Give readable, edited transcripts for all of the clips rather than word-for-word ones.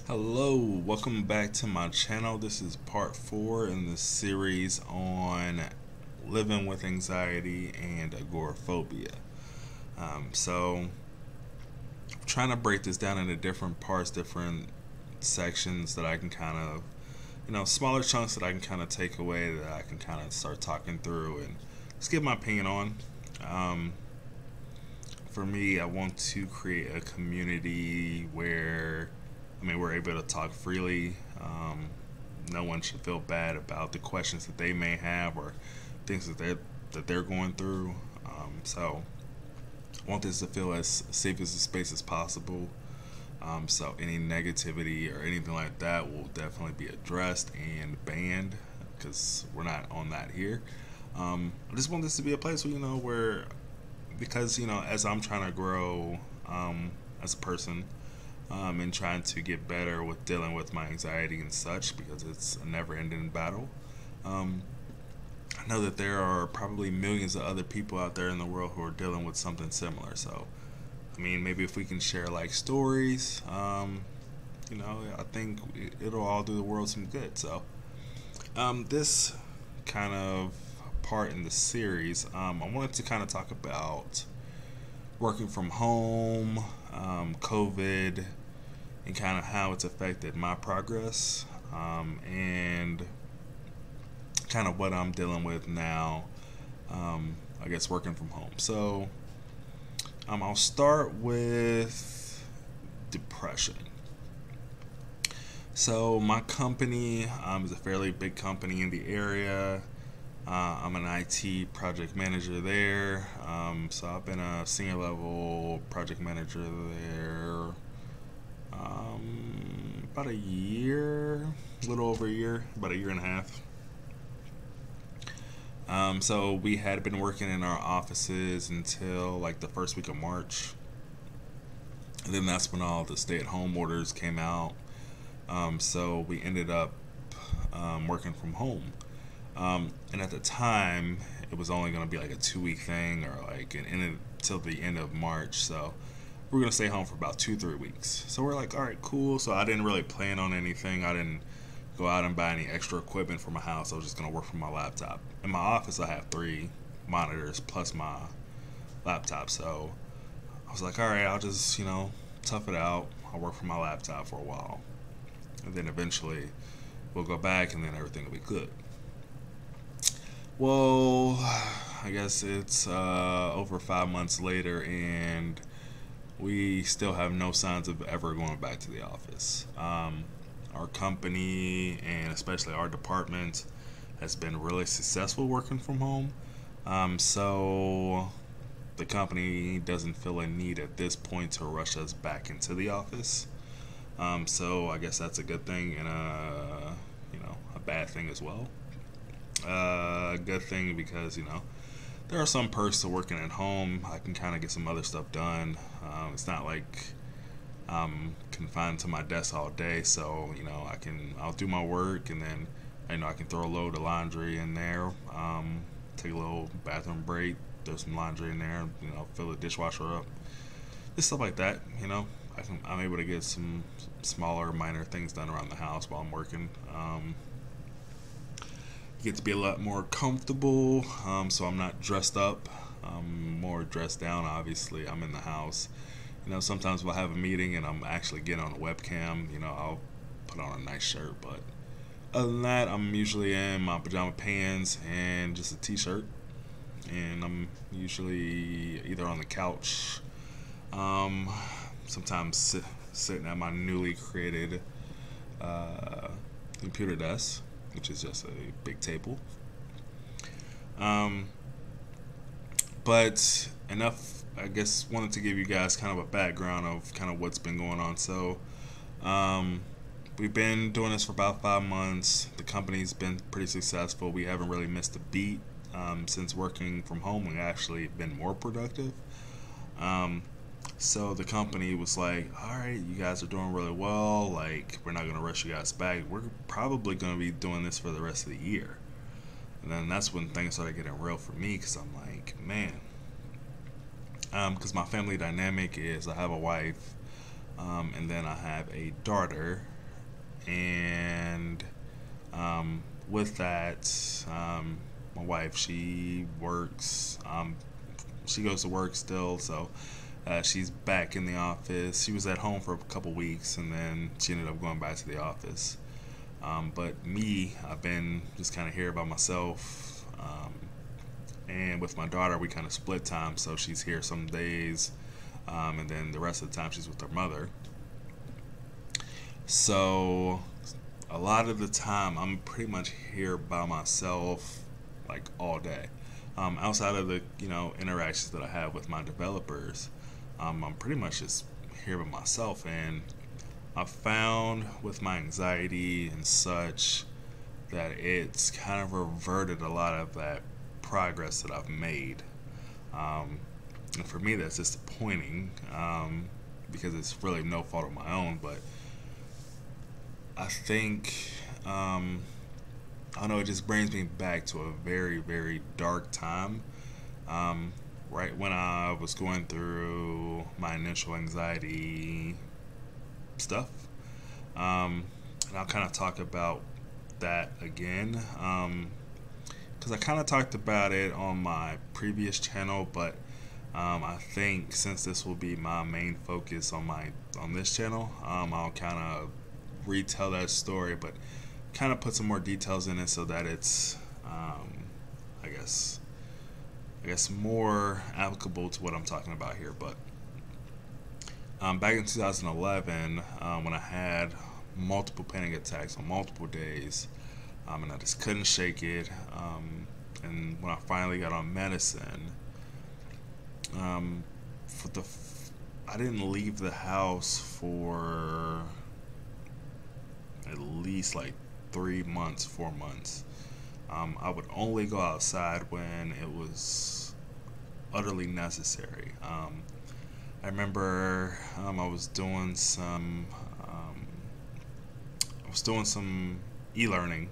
Hello, welcome back to my channel. This is part 4 in the series on living with anxiety and agoraphobia. So, I'm trying to break this down into different parts, different sections that I can kind of, smaller chunks that I can kind of take away that I can kind of start talking through and just give my opinion on. Um, for me, I want to create a community where we're able to talk freely. No one should feel bad about the questions that they may have or things that they're going through. So I want this to feel as safe as a space as possible. So any negativity or anything like that will definitely be addressed and banned because we're not on that here. I just want this to be a place where because as I'm trying to grow as a person, and trying to get better with dealing with my anxiety and such because it's a never-ending battle. Um, I know that there are probably millions of other people out there in the world who are dealing with something similar. So, maybe if we can share like stories, I think it'll all do the world some good. So, this kind of part in the series, I wanted to kind of talk about working from home, COVID, and kind of how it's affected my progress, and kind of what I'm dealing with now, I guess working from home. So I'll start with depression. So my company is a fairly big company in the area. I'm an IT project manager there. So I've been a senior level project manager there about a year, a little over a year, about a year and a half. So we had been working in our offices until like the first week of March. And then that's when all the stay-at-home orders came out. So we ended up working from home. And at the time, it was only going to be like a 2 week thing or like until the end of March. So we're going to stay home for about 2-3 weeks. So we're like, all right, cool. So I didn't really plan on anything. I didn't go out and buy any extra equipment for my house. I was just going to work from my laptop. In my office, I have 3 monitors plus my laptop. So I was like, all right, I'll just, tough it out. I'll work from my laptop for a while. And then eventually we'll go back and then everything will be good. Well, I guess it's over 5 months later, and we still have no signs of ever going back to the office. Our company, and especially our department, has been really successful working from home. So the company doesn't feel a need at this point to rush us back into the office. So I guess that's a good thing and a bad thing as well. Good thing because there are some perks to working at home. I can kind of get some other stuff done. It's not like I'm confined to my desk all day, so I'll do my work and then I can throw a load of laundry in there, take a little bathroom break, throw some laundry in there, fill the dishwasher up, just stuff like that. I'm able to get some smaller minor things done around the house while I'm working. Get to be a lot more comfortable, so I'm not dressed up. I'm more dressed down. Obviously, I'm in the house. Sometimes we'll have a meeting and I'm actually getting on a webcam. I'll put on a nice shirt, but other than that, I'm usually in my pajama pants and just a t-shirt, and I'm usually either on the couch, sometimes sitting at my newly created computer desk, which is just a big table. But enough, I guess, wanted to give you guys kind of a background of kind of what's been going on. So, we've been doing this for about 5 months. The company's been pretty successful. We haven't really missed a beat. Since working from home, we've actually been more productive. So the company was like, all right, you guys are doing really well. Like, we're not going to rush you guys back. We're probably going to be doing this for the rest of the year. And then that's when things started getting real for me because I'm like, man. Because my family dynamic is I have a wife, and then I have a daughter, And with that, my wife, she works. She goes to work still, so she's back in the office. She was at home for a couple weeks, and then she ended up going back to the office. But me, I've been just kind of here by myself. And with my daughter, we kind of split time, so she's here some days, and then the rest of the time she's with her mother. So a lot of the time, I'm pretty much here by myself, like all day. Outside of the interactions that I have with my developers, I'm pretty much just here by myself, and I've found with my anxiety and such that it's kind of reverted a lot of that progress that I've made. And for me, that's disappointing, because it's really no fault of my own. But I think, I don't know, it just brings me back to a very, very dark time. Right when I was going through my initial anxiety stuff. And I'll kind of talk about that again. Because I kind of talked about it on my previous channel, but I think since this will be my main focus on this channel, I'll kind of retell that story, but kind of put some more details in it so that it's, I guess more applicable to what I'm talking about here. But back in 2011, when I had multiple panic attacks on multiple days, and I just couldn't shake it, and when I finally got on medicine, I didn't leave the house for at least like 3 months, 4 months. I would only go outside when it was utterly necessary. I remember I was doing some e-learning.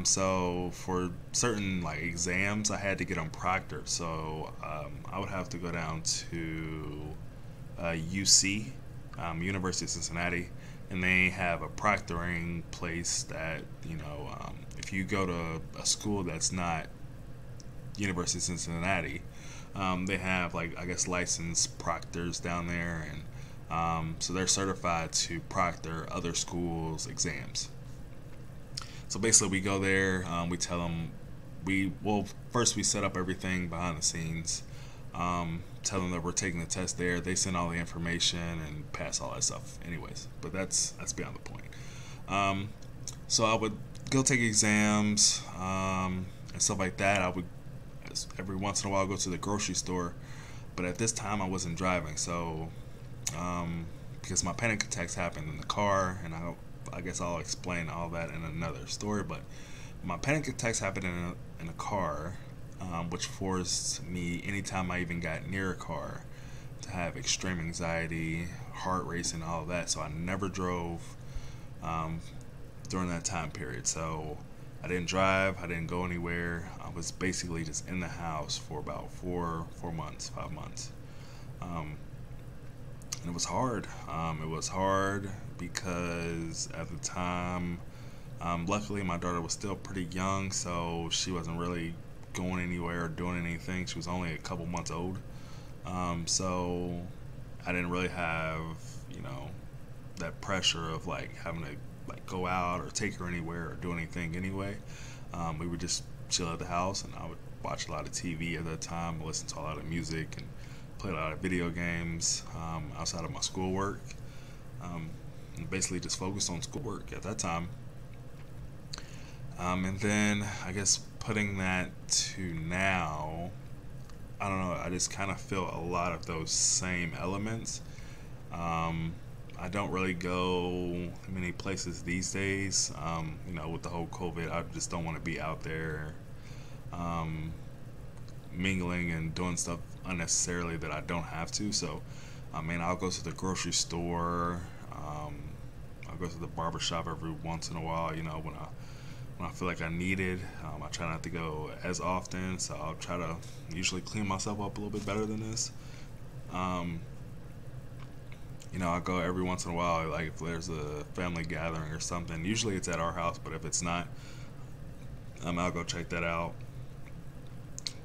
So for certain like exams, I had to get them proctored. So I would have to go down to UC, University of Cincinnati, and they have a proctoring place that, if you go to a school that's not University of Cincinnati, they have, like, I guess, licensed proctors down there, and so they're certified to proctor other schools' exams. So basically, we go there, we tell them, first we set up everything behind the scenes, tell them that we're taking the test there. They send all the information and pass all that stuff anyways, but that's beyond the point. So I would go take exams, and stuff like that. I would, every once in a while, go to the grocery store, but at this time I wasn't driving, so because my panic attacks happened in the car, and I guess I'll explain all that in another story. But my panic attacks happened in a car, which forced me, anytime I even got near a car, to have extreme anxiety, heart racing, all of that. So I never drove during that time period. So I didn't drive, I didn't go anywhere. I was basically just in the house for about 5 months. And it was hard. It was hard because at the time, luckily my daughter was still pretty young, so she wasn't really going anywhere or doing anything. She was only a couple months old. So I didn't really have, that pressure of like having to like go out or take her anywhere or do anything anyway. We would just chill at the house, and I would watch a lot of TV at that time, listen to a lot of music, and play a lot of video games outside of my schoolwork. And basically just focused on schoolwork at that time. And then I guess putting that to now, I don't know, I just kind of feel a lot of those same elements. I don't really go many places these days. With the whole COVID, I just don't want to be out there mingling and doing stuff unnecessarily that I don't have to. So, I'll go to the grocery store. I'll go to the barbershop every once in a while, when I feel like I need it. I try not to go as often, so I'll try to usually clean myself up a little bit better than this. I go every once in a while, like if there's a family gathering or something. Usually it's at our house, but if it's not, I'll go check that out.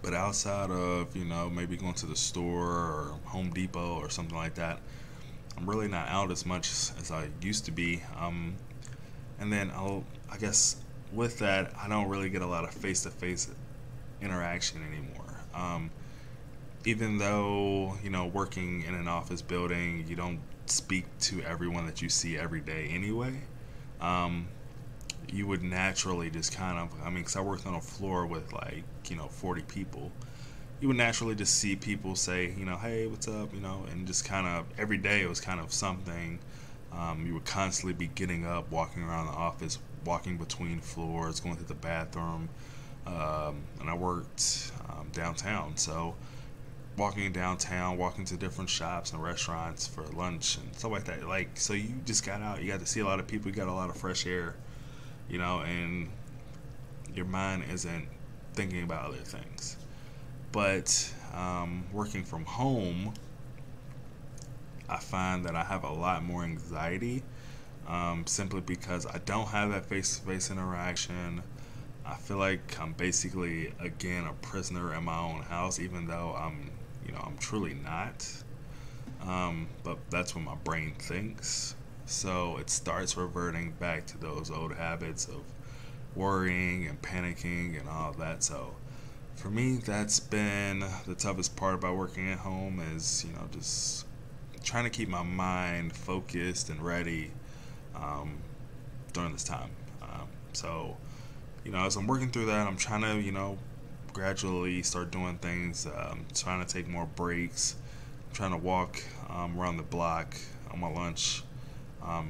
But outside of, maybe going to the store or Home Depot or something like that, I'm really not out as much as I used to be. And then I guess with that, I don't really get a lot of face to face interaction anymore. Even though, working in an office building, you don't speak to everyone that you see every day anyway. Um, you would naturally just kind of, because I worked on a floor with like, 40 people. You would naturally just see people say, hey, what's up, and just kind of every day it was kind of something. You would constantly be getting up, walking around the office, walking between floors, going to the bathroom. And I worked downtown, so walking downtown, walking to different shops and restaurants for lunch and stuff like that. Like, so you just got out, you got to see a lot of people, you got a lot of fresh air, and your mind isn't thinking about other things. But working from home, I find that I have a lot more anxiety, simply because I don't have that face-to-face interaction. I feel like I'm basically again a prisoner in my own house, even though I'm truly not. But that's what my brain thinks. So it starts reverting back to those old habits of worrying and panicking and all of that. So for me, that's been the toughest part about working at home is, just trying to keep my mind focused and ready um, during this time. So, as I'm working through that, I'm trying to, gradually start doing things, trying to take more breaks, trying to walk around the block on my lunch,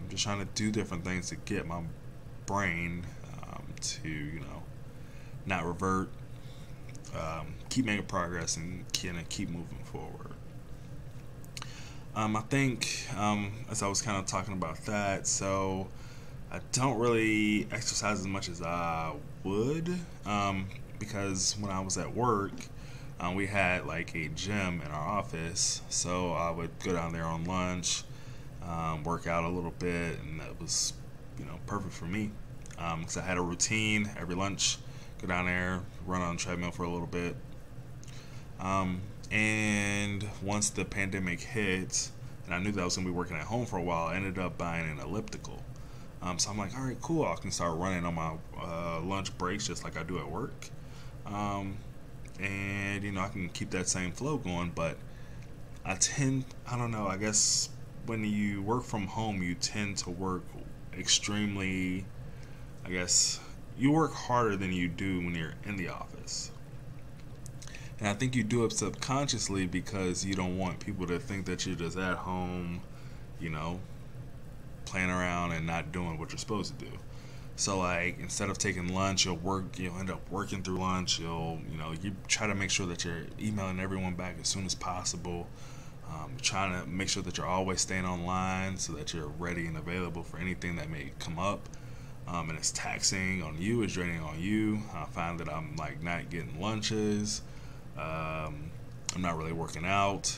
just trying to do different things to get my brain to, not revert, keep making progress and kind of keep moving forward. I think, as I was kind of talking about that, so I don't really exercise as much as I would, because when I was at work, we had like a gym in our office, so I would go down there on lunch, work out a little bit, and that was, perfect for me, because I had a routine every lunch, go down there, run on the treadmill for a little bit. And once the pandemic hit, and I knew that I was going to be working at home for a while, I ended up buying an elliptical. So I'm like, all right, cool. I can start running on my lunch breaks just like I do at work. And, I can keep that same flow going. But I don't know, I guess when you work from home, you tend to work extremely, I guess, you work harder than you do when you're in the office. And I think you do it subconsciously because you don't want people to think that you're just at home, you know, playing around and not doing what you're supposed to do. So like instead of taking lunch, you'll end up working through lunch. You try to make sure that you're emailing everyone back as soon as possible. Trying to make sure that you're always staying online so that you're ready and available for anything that may come up. And it's taxing on you, it's draining on you. I find that I'm like not getting lunches. I'm not really working out.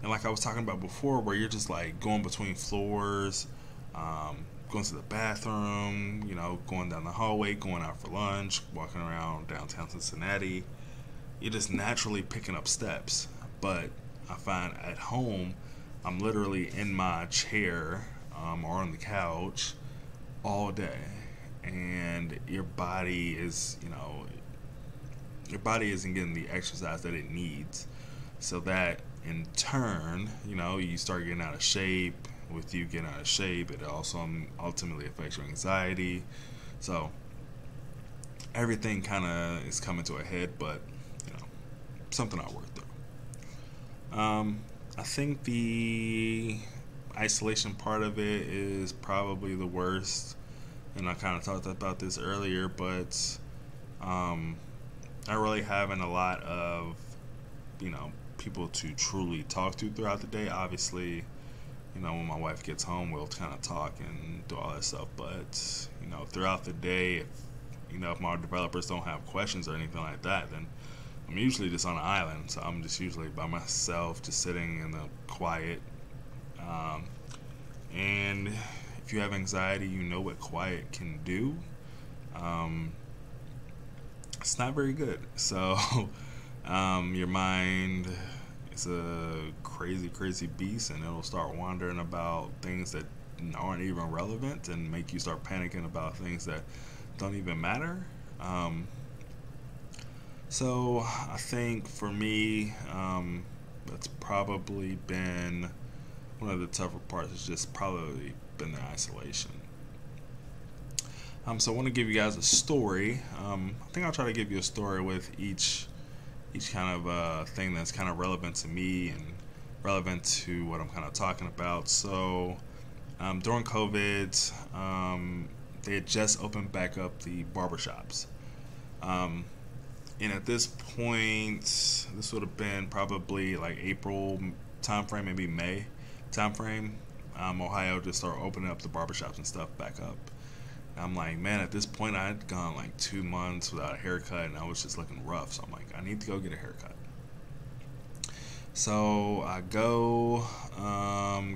And like I was talking about before, where you're just like going between floors, going to the bathroom, going down the hallway, going out for lunch, walking around downtown Cincinnati. You're just naturally picking up steps. But I find at home, I'm literally in my chair or on the couch all day, and your body isn't getting the exercise that it needs. So that in turn, you start getting out of shape. With you getting out of shape, it also ultimately affects your anxiety. So everything kind of is coming to a head, but something I work through. I think the isolation part of it is probably the worst, and I kind of talked about this earlier, but I really having a lot of people to truly talk to throughout the day. Obviously, when my wife gets home, we'll kind of talk and do all that stuff. But throughout the day, if my developers don't have questions or anything like that, then I'm usually just on an island. So I'm just usually by myself, just sitting in the quiet, And if you have anxiety, you know what quiet can do. Um, it's not very good. So, your mind is a crazy, crazy beast, and it'll start wondering about things that aren't even relevant and make you start panicking about things that don't even matter. Um, so, I think for me, that's probably been one of the tougher parts. Has just probably been the isolation. So I want to give you guys a story. I think I'll try to give you a story with each kind of thing that's kind of relevant to me and relevant to what I'm kind of talking about. So during COVID, they had just opened back up the barbershops. Um, and at this point, this would have been probably like April time frame, maybe May time frame. Ohio just started opening up the barbershops and stuff back up. I'm like, man, at this point, I had gone like 2 months without a haircut, and I was just looking rough. So I'm like, I need to go get a haircut. So I go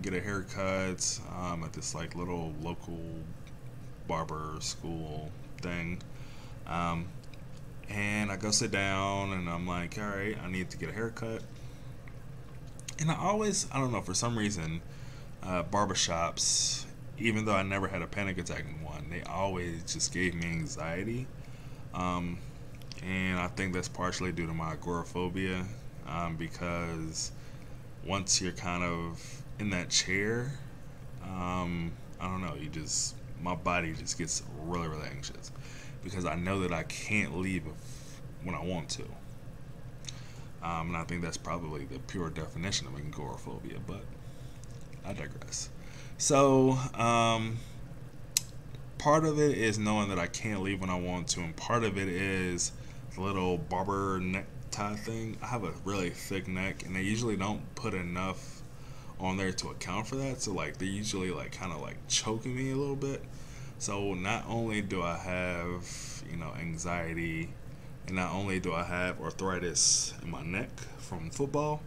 get a haircut at this like little local barber school thing. Um, and I go sit down, and I'm like, all right, I need to get a haircut. And I don't know, for some reason, barbershops, even though I never had a panic attack in one, they always just gave me anxiety. Um, and I think that's partially due to my agoraphobia, because once you're kind of in that chair, I don't know, my body just gets really, really anxious because I know that I can't leave when I want to. And I think that's probably the pure definition of agoraphobia, but I digress. So, part of it is knowing that I can't leave when I want to, and part of it is the little barber necktie thing. I have a really thick neck, and they usually don't put enough on there to account for that. So, like, they're usually, like, kind of, like, choking me a little bit. So, not only do I have, anxiety, and not only do I have arthritis in my neck from football,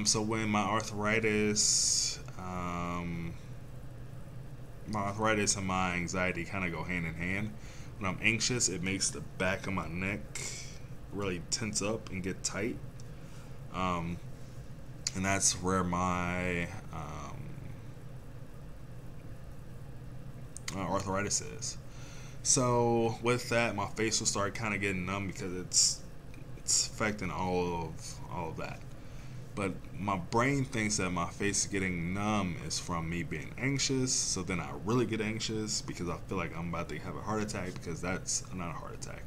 so when my arthritis and my anxiety kind of go hand in hand. When I'm anxious, it makes the back of my neck really tense up and get tight. And that's where my arthritis is. So with that, my face will start kind of getting numb because it's affecting all of that. But my brain thinks that my face is getting numb is from me being anxious. So then I really get anxious because I feel like I'm about to have a heart attack, because that's not a heart attack.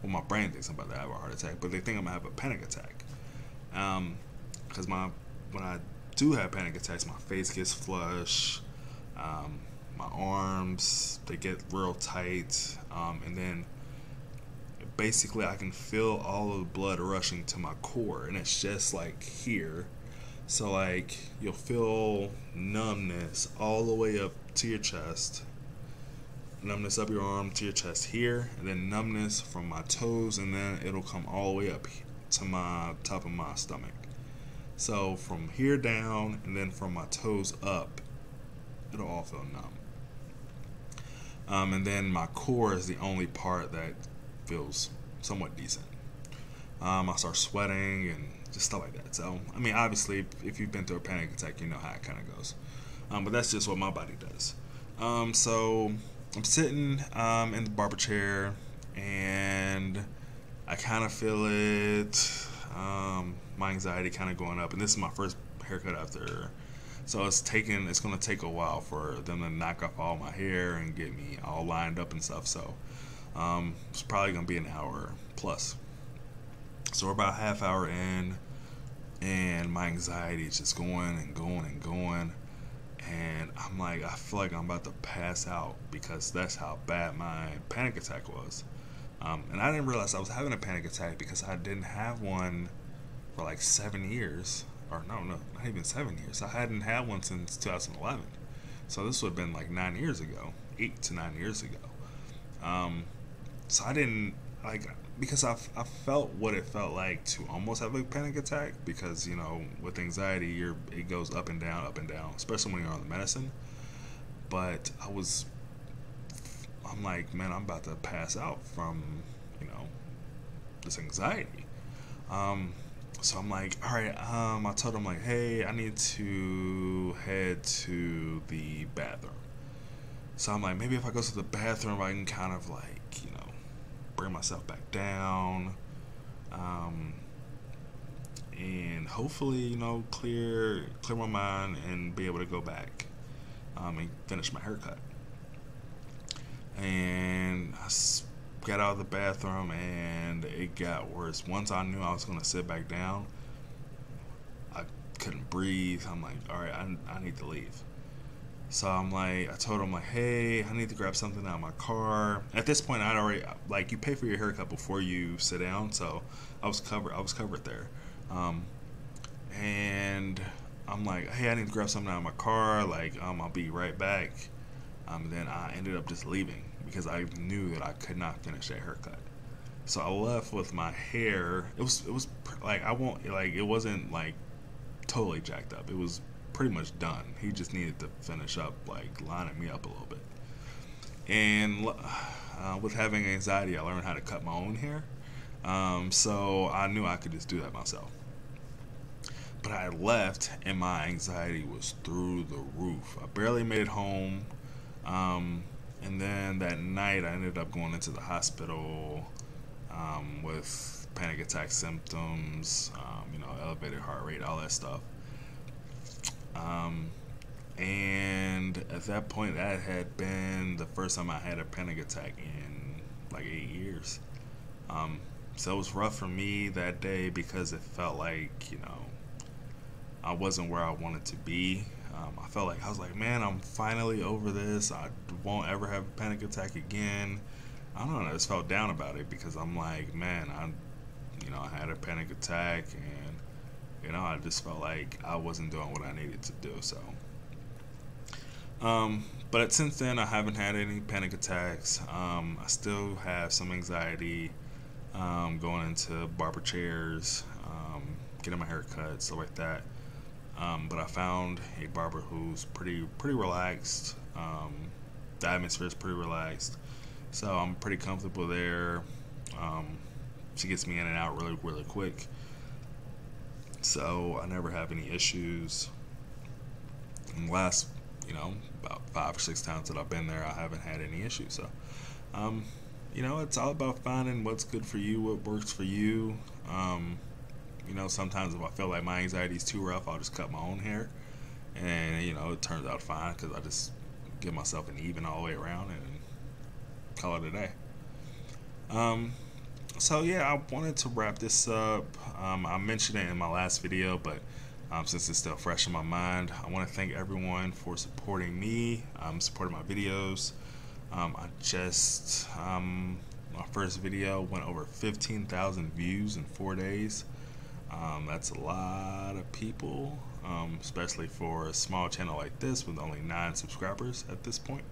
Well, my brain thinks I'm about to have a heart attack, but they think I'm going to have a panic attack. Because when I do have panic attacks, my face gets flush. My arms, they get real tight. And then basically I can feel all of the blood rushing to my core, and it's just like here. So like you'll feel numbness all the way up to your chest, numbness up your arm to your chest here, and then numbness from my toes, and then it'll come all the way up to my top of my stomach. So from here down, and then from my toes up, it'll all feel numb. And then my core is the only part that feels somewhat decent. I start sweating and just stuff like that. So, I mean, obviously, if you've been through a panic attack, you know how it kind of goes. But that's just what my body does. So, I'm sitting in the barber chair, and I kind of feel it. My anxiety kind of going up, and this is my first haircut after. So it's going to take a while for them to knock off all my hair and get me all lined up and stuff. So it's probably going to be an hour plus. So we're about half hour in, and my anxiety is just going and going and going. And I'm like, I feel like I'm about to pass out because that's how bad my panic attack was. And I didn't realize I was having a panic attack because I didn't have one for like 7 years. Or no, not even 7 years. I hadn't had one since 2011. So this would have been like 9 years ago, 8 to 9 years ago. So I didn't like, because I felt what it felt like to almost have a panic attack, because you know with anxiety it goes up and down, especially when you're on the medicine. But I'm like, man, I'm about to pass out from, you know, this anxiety. Um, so I'm like, all right. I told him like, hey, I need to head to the bathroom. So I'm like, maybe if I go to the bathroom, I can kind of like, you know, bring myself back down, um, and hopefully, you know, clear my mind and be able to go back, and finish my haircut. And got out of the bathroom, and it got worse. Once I knew I was gonna sit back down, I couldn't breathe. I'm like, all right, I need to leave. So I'm like, I told him like, hey, I need to grab something out of my car. At this point, I'd already, like, you pay for your haircut before you sit down, so I was covered there. Um, and I'm like, hey, I need to grab something out of my car. Like, I'll be right back. Then I ended up just leaving because I knew that I could not finish that haircut. So I left with my hair. It was like, I won't, like, it wasn't like totally jacked up. It was pretty much done. He just needed to finish up, like, lining me up a little bit. And with having anxiety, I learned how to cut my own hair. So I knew I could just do that myself. But I left, and my anxiety was through the roof. I barely made it home. And then that night, I ended up going into the hospital with panic attack symptoms, you know, elevated heart rate, all that stuff. And at that point, that had been the first time I had a panic attack in like 8 years. So it was rough for me that day because it felt like, you know, I wasn't where I wanted to be. I felt like, I was like, man, I'm finally over this. I won't ever have a panic attack again. I don't know. I just felt down about it because I'm like, man, I had a panic attack, and you know, I just felt like I wasn't doing what I needed to do. So, but since then, I haven't had any panic attacks. I still have some anxiety, going into barber chairs, getting my hair cut, stuff like that. But I found a barber who's pretty relaxed. The atmosphere is pretty relaxed, so I'm pretty comfortable there. She gets me in and out really quick, so I never have any issues. And the last, you know, about 5 or 6 times that I've been there, I haven't had any issues. So, you know, it's all about finding what's good for you, what works for you. You know, sometimes if I feel like my anxiety is too rough, I'll just cut my own hair, and you know, it turns out fine because I just give myself an even all the way around and call it a day. So yeah, I wanted to wrap this up. I mentioned it in my last video, but since it's still fresh in my mind, I want to thank everyone for supporting me, supporting my videos. My first video went over 15,000 views in 4 days. That's a lot of people, especially for a small channel like this with only 9 subscribers at this point.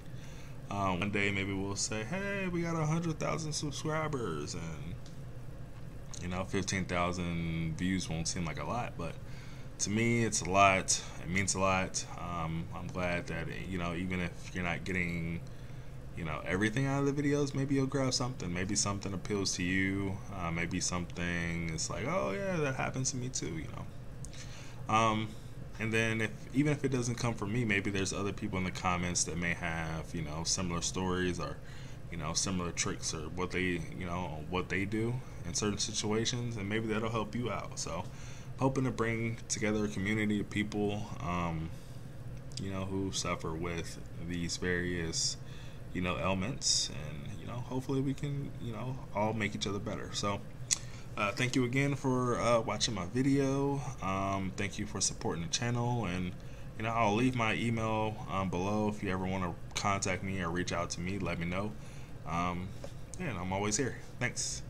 One day maybe we'll say, hey, we got 100,000 subscribers, and you know, 15,000 views won't seem like a lot, but to me it's a lot. It means a lot. I'm glad that, you know, even if you're not getting, you know, everything out of the videos, maybe you'll grab something. Maybe something appeals to you. Maybe something is like, oh yeah, that happens to me too, you know. And then even if it doesn't come from me, maybe there's other people in the comments that may have, you know, similar stories, or, you know, similar tricks, or what they do in certain situations, and maybe that'll help you out. So hoping to bring together a community of people, you know, who suffer with these various, you know, ailments, and you know, hopefully we can, you know, all make each other better. So thank you again for watching my video. Thank you for supporting the channel, and you know, I'll leave my email below if you ever want to contact me or reach out to me. Let me know, and I'm always here. Thanks.